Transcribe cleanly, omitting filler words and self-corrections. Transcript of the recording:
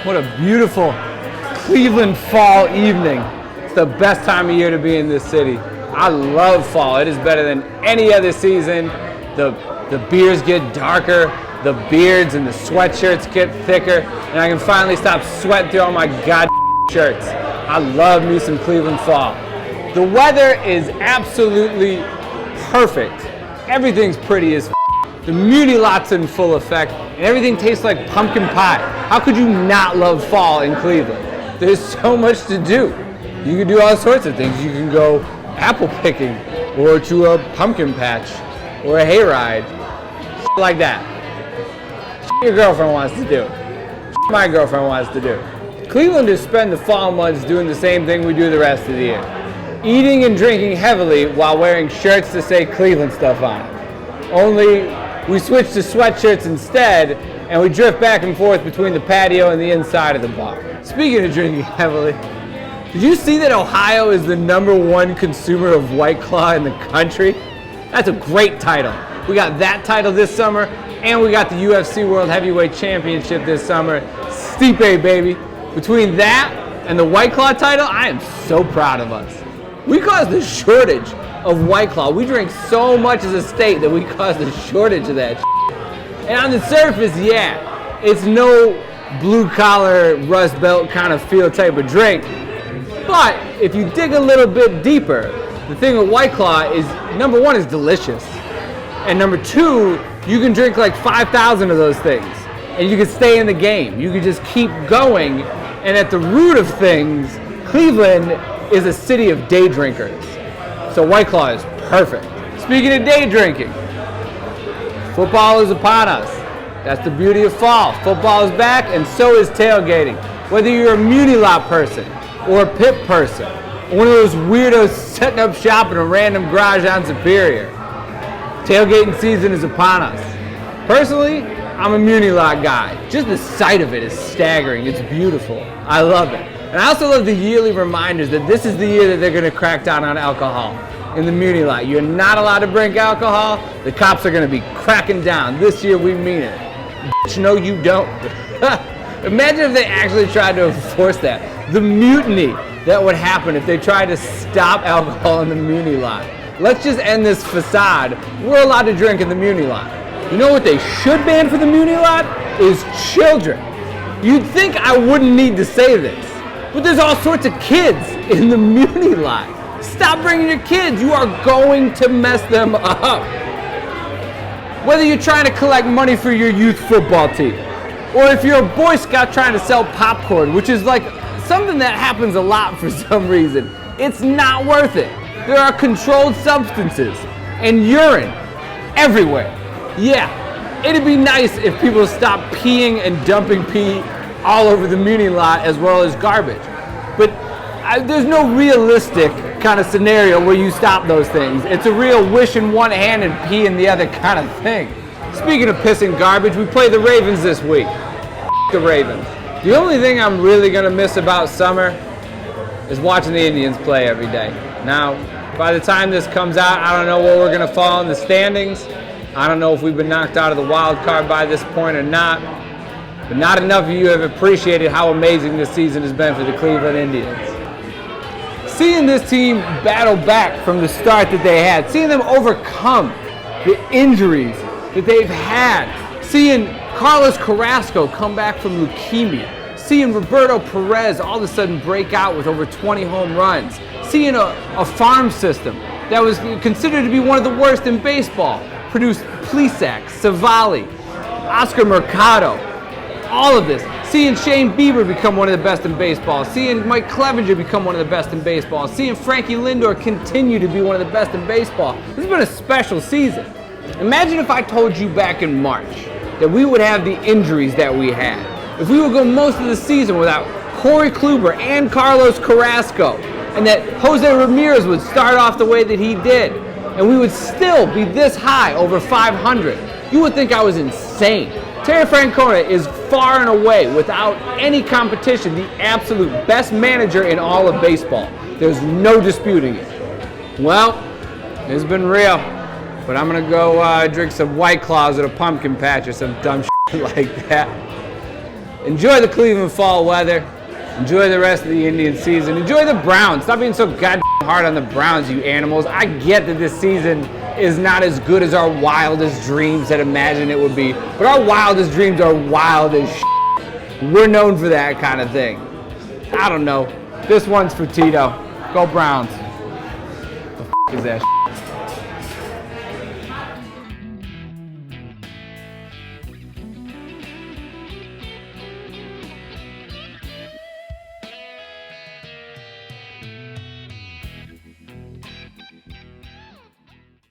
What a beautiful Cleveland fall evening. It's the best time of year to be in this city. I love fall. It is better than any other season. The beers get darker, the beards and the sweatshirts get thicker, and I can finally stop sweating through all my goddamn shirts. I love me some Cleveland fall. The weather is absolutely perfect. Everything's pretty as f***. The Muni Lot's in full effect, and everything tastes like pumpkin pie. How could you not love fall in Cleveland? There's so much to do. You can do all sorts of things. You can go apple picking, or to a pumpkin patch, or a hayride, like that. Your girlfriend wants to do. My girlfriend wants to do. Clevelanders spend the fall months doing the same thing we do the rest of the year. Eating and drinking heavily while wearing shirts to say Cleveland stuff on it. Only we switch to sweatshirts instead, and we drift back and forth between the patio and the inside of the bar. Speaking of drinking heavily, did you see that Ohio is the #1 consumer of White Claw in the country? That's a great title. We got that title this summer, and we got the UFC World Heavyweight Championship this summer. Stipe, baby. Between that and the White Claw title, I am so proud of us. We caused a shortage of White Claw. We drink so much as a state that we caused a shortage of that shit. And on the surface, yeah, it's no blue-collar, Rust Belt kind of feel type of drink. But if you dig a little bit deeper, the thing with White Claw is, #1 is delicious. And #2, you can drink like 5,000 of those things. And you can stay in the game. You can just keep going. And at the root of things, Cleveland is a city of day drinkers. So White Claw is perfect. Speaking of day drinking, football is upon us. That's the beauty of fall. Football is back, and so is tailgating. Whether you're a Muni Lot person, or a Pip person, or one of those weirdos setting up shop in a random garage on Superior, tailgating season is upon us. Personally, I'm a Muni Lot guy. Just the sight of it is staggering. It's beautiful. I love it. And I also love the yearly reminders that this is the year that they're going to crack down on alcohol in the Muni Lot. You're not allowed to drink alcohol. The cops are going to be cracking down. This year we mean it. Bitch, no, you don't. Imagine if they actually tried to enforce that. The mutiny that would happen if they tried to stop alcohol in the Muni Lot. Let's just end this facade. We're allowed to drink in the Muni Lot. You know what they should ban for the Muni Lot? Is children. You'd think I wouldn't need to say this, but there's all sorts of kids in the Muni Lot. Stop bringing your kids. You are going to mess them up. Whether you're trying to collect money for your youth football team, or if you're a Boy Scout trying to sell popcorn, which is like something that happens a lot for some reason, it's not worth it. There are controlled substances and urine everywhere. Yeah, it'd be nice if people stopped peeing and dumping pee all over the Muni Lot as well as garbage. But there's no realistic kind of scenario where you stop those things. It's a real wish in one hand and pee in the other kind of thing. Speaking of pissing garbage, we play the Ravens this week. The Ravens. The only thing I'm really going to miss about summer is watching the Indians play every day. Now, by the time this comes out, I don't know where we're going to fall in the standings. I don't know if we've been knocked out of the wild card by this point or not. But not enough of you have appreciated how amazing this season has been for the Cleveland Indians. Seeing this team battle back from the start that they had, seeing them overcome the injuries that they've had, seeing Carlos Carrasco come back from leukemia, seeing Roberto Perez all of a sudden break out with over 20 home runs, seeing a farm system that was considered to be one of the worst in baseball, produced Plesac, Savali, Oscar Mercado, all of this. Seeing Shane Bieber become one of the best in baseball, seeing Mike Clevenger become one of the best in baseball, seeing Frankie Lindor continue to be one of the best in baseball. This has been a special season. Imagine if I told you back in March that we would have the injuries that we had. If we would go most of the season without Corey Kluber and Carlos Carrasco, and that Jose Ramirez would start off the way that he did, and we would still be this high, over 500, you would think I was insane. Terry Francona is far and away, without any competition, the absolute best manager in all of baseball. There's no disputing it. Well, it's been real, but I'm going to go drink some White Claws at a pumpkin patch or some dumb shit like that. Enjoy the Cleveland fall weather. Enjoy the rest of the Indian season. Enjoy the Browns. Stop being so goddamn hard on the Browns, you animals. I get that this season is not as good as our wildest dreams had imagined it would be, but our wildest dreams are wild as shit. We're known for that kind of thing. I don't know. This one's for Tito. Go Browns. What the f*** is that shit?